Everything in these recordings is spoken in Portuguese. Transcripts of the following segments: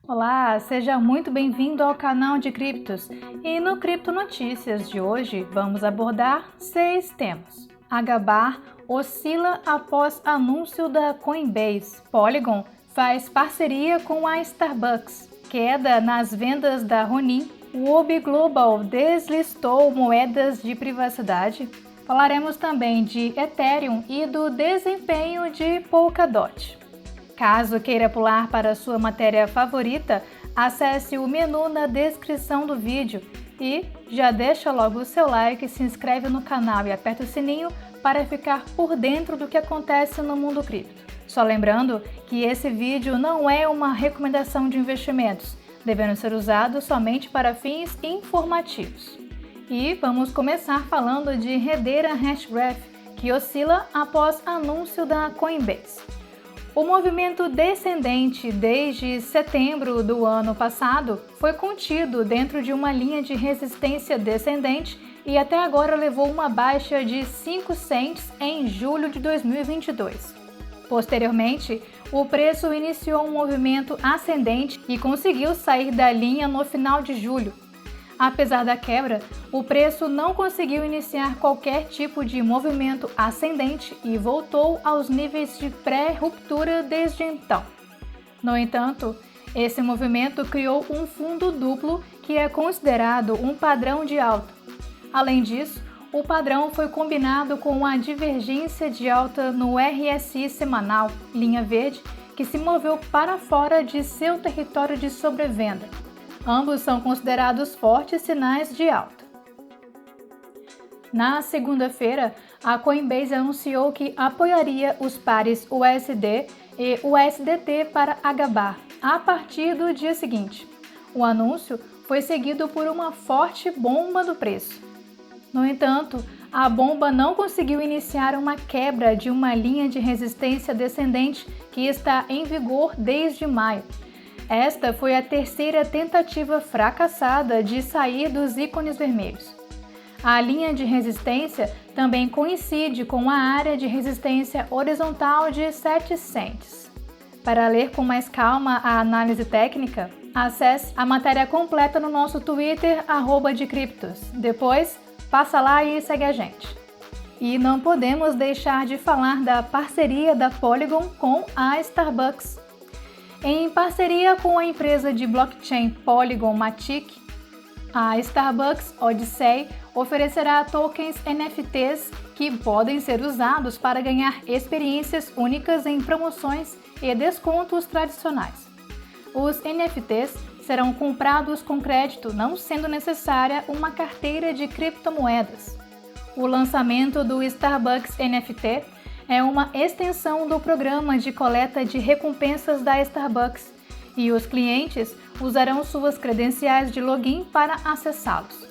Olá, seja muito bem-vindo ao canal de Criptos. E no Cripto Notícias de hoje vamos abordar 6 temas. Agabar oscila após anúncio da Coinbase. Polygon faz parceria com a Starbucks. Queda nas vendas da Ronin. O Huobi Global deslistou moedas de privacidade. Falaremos também de Ethereum e do desempenho de Polkadot. Caso queira pular para sua matéria favorita, acesse o menu na descrição do vídeo e já deixa logo o seu like, se inscreve no canal e aperta o sininho para ficar por dentro do que acontece no mundo cripto. Só lembrando que esse vídeo não é uma recomendação de investimentos, devendo ser usado somente para fins informativos. E vamos começar falando de Hedera Hashgraph, que oscila após anúncio da Coinbase. O movimento descendente desde setembro do ano passado foi contido dentro de uma linha de resistência descendente e até agora levou uma baixa de 5 cents em julho de 2022. Posteriormente, o preço iniciou um movimento ascendente e conseguiu sair da linha no final de julho. Apesar da quebra, o preço não conseguiu iniciar qualquer tipo de movimento ascendente e voltou aos níveis de pré-ruptura desde então. No entanto, esse movimento criou um fundo duplo que é considerado um padrão de alta. Além disso, o padrão foi combinado com a divergência de alta no RSI semanal, linha verde, que se moveu para fora de seu território de sobrevenda. Ambos são considerados fortes sinais de alta. Na segunda-feira, a Coinbase anunciou que apoiaria os pares USD e USDT para Agabar a partir do dia seguinte. O anúncio foi seguido por uma forte bomba do preço. No entanto, a bomba não conseguiu iniciar uma quebra de uma linha de resistência descendente que está em vigor desde maio. Esta foi a terceira tentativa fracassada de sair dos ícones vermelhos. A linha de resistência também coincide com a área de resistência horizontal de 7 cents. Para ler com mais calma a análise técnica, acesse a matéria completa no nosso Twitter, @decriptos. Depois, passa lá e segue a gente. E não podemos deixar de falar da parceria da Polygon com a Starbucks. Em parceria com a empresa de blockchain Polygon Matic, a Starbucks Odyssey oferecerá tokens NFTs que podem ser usados para ganhar experiências únicas em promoções e descontos tradicionais. Os NFTs serão comprados com crédito, não sendo necessária uma carteira de criptomoedas. O lançamento do Starbucks NFT é uma extensão do programa de coleta de recompensas da Starbucks e os clientes usarão suas credenciais de login para acessá-los.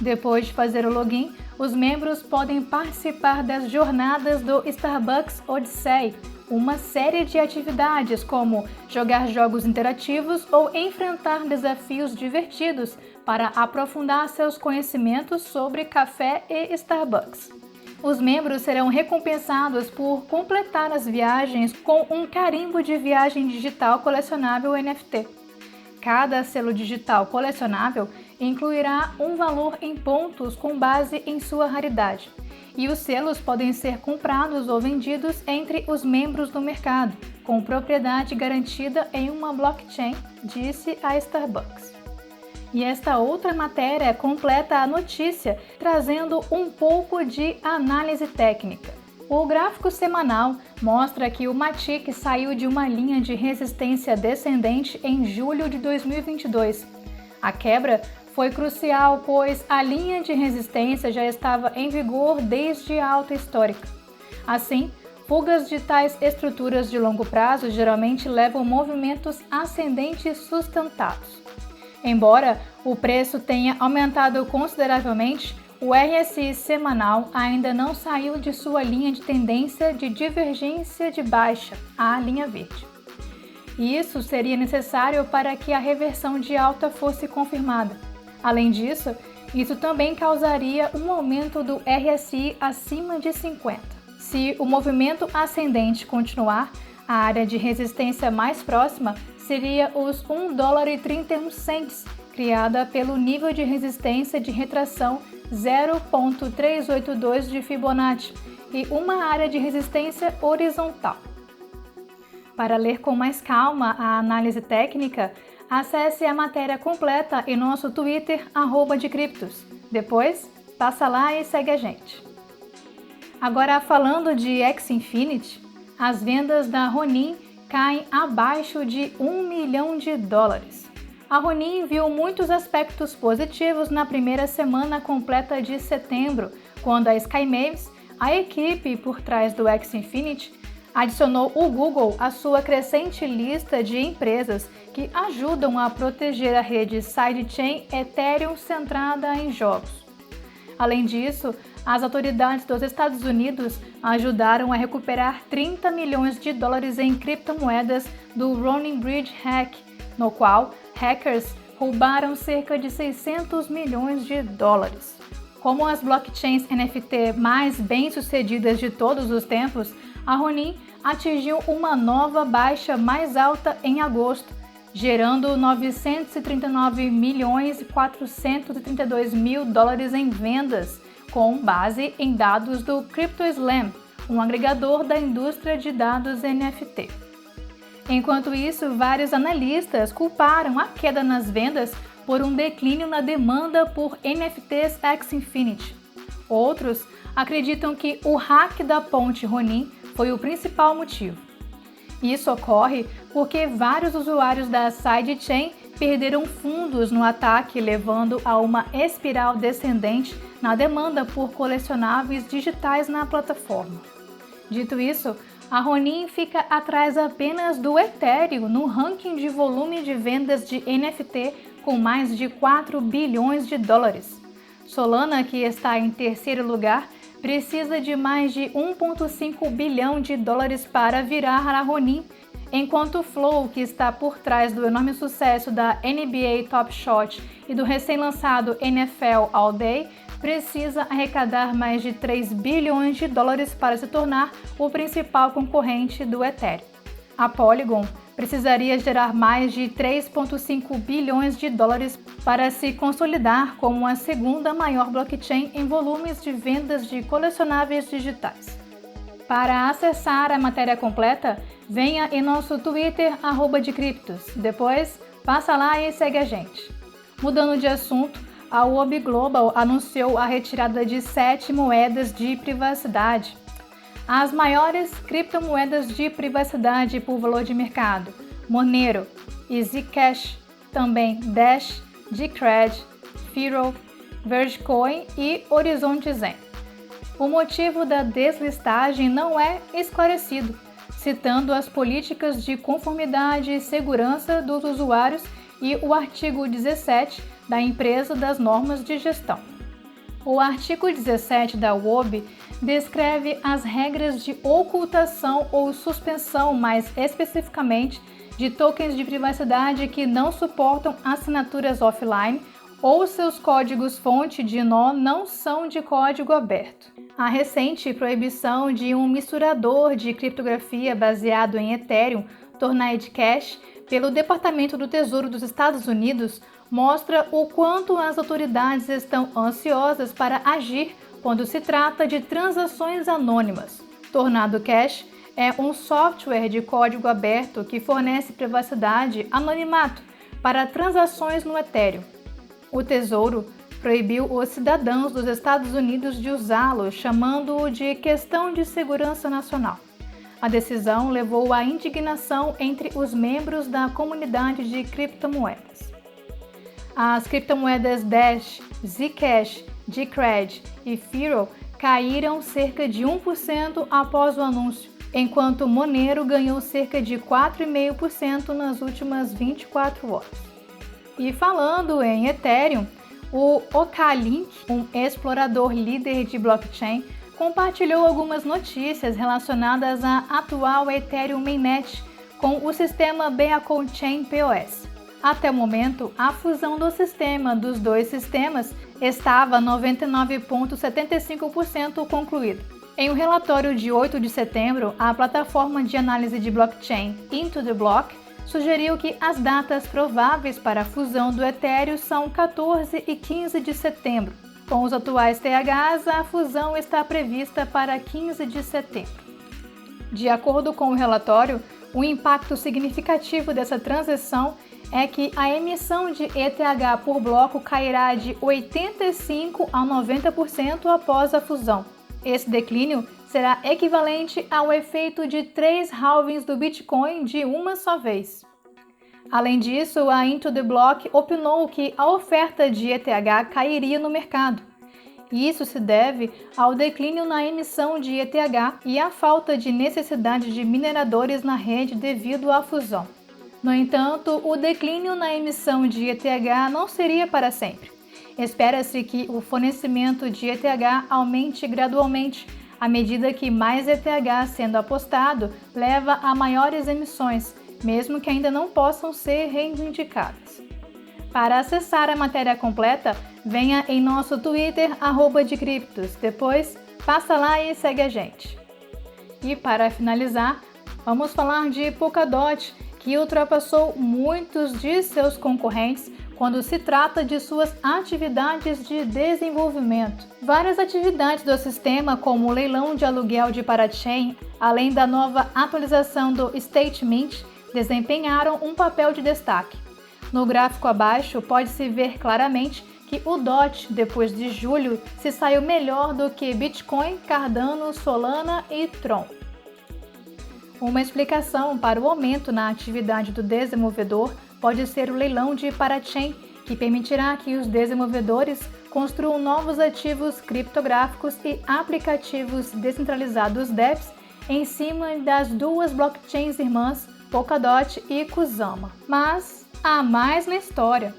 Depois de fazer o login, os membros podem participar das jornadas do Starbucks Odyssey, uma série de atividades como jogar jogos interativos ou enfrentar desafios divertidos para aprofundar seus conhecimentos sobre café e Starbucks. Os membros serão recompensados por completar as viagens com um carimbo de viagem digital colecionável NFT. Cada selo digital colecionável incluirá um valor em pontos com base em sua raridade, e os selos podem ser comprados ou vendidos entre os membros do mercado, com propriedade garantida em uma blockchain, disse a Starbucks. E esta outra matéria completa a notícia, trazendo um pouco de análise técnica. O gráfico semanal mostra que o Matic saiu de uma linha de resistência descendente em julho de 2022. A quebra foi crucial, pois a linha de resistência já estava em vigor desde a alta histórica. Assim, fugas de tais estruturas de longo prazo geralmente levam movimentos ascendentes sustentados. Embora o preço tenha aumentado consideravelmente, o RSI semanal ainda não saiu de sua linha de tendência de divergência de baixa, a linha verde. Isso seria necessário para que a reversão de alta fosse confirmada. Além disso, isso também causaria um aumento do RSI acima de 50. Se o movimento ascendente continuar, a área de resistência mais próxima seria os $1,31, criada pelo nível de resistência de retração 0,382 de Fibonacci e uma área de resistência horizontal. Para ler com mais calma a análise técnica, acesse a matéria completa em nosso Twitter @decriptos. Depois, passa lá e segue a gente. Agora, falando de X-Infinity, as vendas da Ronin caem abaixo de $1 milhão. A Ronin viu muitos aspectos positivos na primeira semana completa de setembro, quando a SkyMavis, a equipe por trás do X-Infinity, adicionou o Google à sua crescente lista de empresas que ajudam a proteger a rede sidechain Ethereum centrada em jogos. Além disso, as autoridades dos Estados Unidos ajudaram a recuperar $30 milhões em criptomoedas do Ronin Bridge Hack, no qual hackers roubaram cerca de $600 milhões. Como as blockchains NFT mais bem-sucedidas de todos os tempos, a Ronin atingiu uma nova baixa mais alta em agosto, gerando $939.432.000 em vendas, com base em dados do CryptoSlam, um agregador da indústria de dados NFT. Enquanto isso, vários analistas culparam a queda nas vendas por um declínio na demanda por NFTs X-Infinity. Outros acreditam que o hack da ponte Ronin foi o principal motivo. Isso ocorre porque vários usuários da sidechain perderam fundos no ataque, levando a uma espiral descendente na demanda por colecionáveis digitais na plataforma. Dito isso, a Ronin fica atrás apenas do Ethereum no ranking de volume de vendas de NFT com mais de $4 bilhões. Solana, que está em terceiro lugar, precisa de mais de $1,5 bilhão para virar a Ronin, enquanto o Flow, que está por trás do enorme sucesso da NBA Top Shot e do recém-lançado NFL All Day, precisa arrecadar mais de $3 bilhões para se tornar o principal concorrente do Ethereum. A Polygon precisaria gerar mais de $3,5 bilhões para se consolidar como a segunda maior blockchain em volumes de vendas de colecionáveis digitais. Para acessar a matéria completa, venha em nosso Twitter @decriptos. Depois, passa lá e segue a gente. Mudando de assunto, a Huobi Global anunciou a retirada de 7 moedas de privacidade. As maiores criptomoedas de privacidade por valor de mercado, Monero e Zcash, também Dash, Decred, Firo, Vergecoin e Horizonte Zen. O motivo da deslistagem não é esclarecido, citando as políticas de conformidade e segurança dos usuários e o artigo 17 da empresa das normas de gestão. O artigo 17 da Huobi descreve as regras de ocultação ou suspensão, mais especificamente, de tokens de privacidade que não suportam assinaturas offline ou seus códigos-fonte de nó não são de código aberto. A recente proibição de um misturador de criptografia baseado em Ethereum, Tornado Cash, pelo Departamento do Tesouro dos Estados Unidos, mostra o quanto as autoridades estão ansiosas para agir quando se trata de transações anônimas. Tornado Cash é um software de código aberto que fornece privacidade anonimato para transações no Ethereum. O Tesouro proibiu os cidadãos dos Estados Unidos de usá-lo, chamando-o de questão de segurança nacional. A decisão levou à indignação entre os membros da comunidade de criptomoedas. As criptomoedas Dash, Zcash, Decred e Firo caíram cerca de 1% após o anúncio, enquanto Monero ganhou cerca de 4,5% nas últimas 24 horas. E falando em Ethereum, o Ocalink, um explorador líder de blockchain, compartilhou algumas notícias relacionadas à atual Ethereum Mainnet com o sistema Beacon Chain POS. Até o momento, a fusão do sistema dos dois sistemas estava 99,75% concluída. Em um relatório de 8 de setembro, a plataforma de análise de blockchain Into the Block sugeriu que as datas prováveis para a fusão do Ethereum são 14 e 15 de setembro. Com os atuais THs, a fusão está prevista para 15 de setembro. De acordo com o relatório, o impacto significativo dessa transição é que a emissão de ETH por bloco cairá de 85% a 90% após a fusão. Esse declínio será equivalente ao efeito de 3 halvings do Bitcoin de uma só vez. Além disso, a Into the Block opinou que a oferta de ETH cairia no mercado. Isso se deve ao declínio na emissão de ETH e à falta de necessidade de mineradores na rede devido à fusão. No entanto, o declínio na emissão de ETH não seria para sempre. Espera-se que o fornecimento de ETH aumente gradualmente à medida que mais ETH sendo apostado leva a maiores emissões, mesmo que ainda não possam ser reivindicadas. Para acessar a matéria completa, venha em nosso Twitter @decriptos. Depois, passa lá e segue a gente. E para finalizar, vamos falar de Polkadot, que ultrapassou muitos de seus concorrentes quando se trata de suas atividades de desenvolvimento. Várias atividades do sistema, como o leilão de aluguel de parachain, além da nova atualização do Statement, desempenharam um papel de destaque. No gráfico abaixo, pode-se ver claramente que o DOT, depois de julho, se saiu melhor do que Bitcoin, Cardano, Solana e Tron. Uma explicação para o aumento na atividade do desenvolvedor pode ser o leilão de parachain, que permitirá que os desenvolvedores construam novos ativos criptográficos e aplicativos descentralizados DEPs em cima das duas blockchains irmãs Polkadot e Kusama. Mas há mais na história.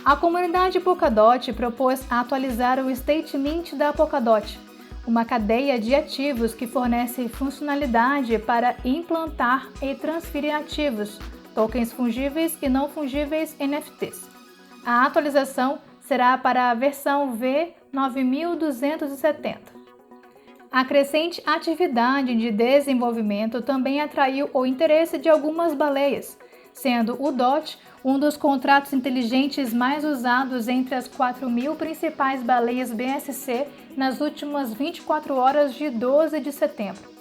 A comunidade Polkadot propôs atualizar o Statement da Polkadot, uma cadeia de ativos que fornece funcionalidade para implantar e transferir ativos, tokens fungíveis e não fungíveis NFTs. A atualização será para a versão V9270. A crescente atividade de desenvolvimento também atraiu o interesse de algumas baleias, sendo o DOT um dos contratos inteligentes mais usados entre as 4.000 principais baleias BSC nas últimas 24 horas de 12 de setembro.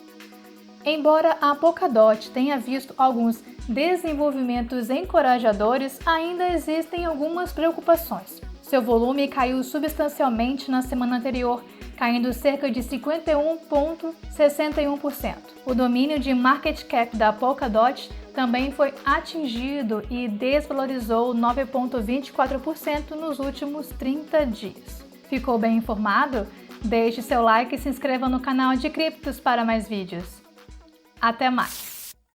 Embora a Polkadot tenha visto alguns desenvolvimentos encorajadores, ainda existem algumas preocupações. Seu volume caiu substancialmente na semana anterior, caindo cerca de 51,61%. O domínio de market cap da Polkadot também foi atingido e desvalorizou 9,24% nos últimos 30 dias. Ficou bem informado? Deixe seu like e se inscreva no canal de Criptos para mais vídeos. Até mais!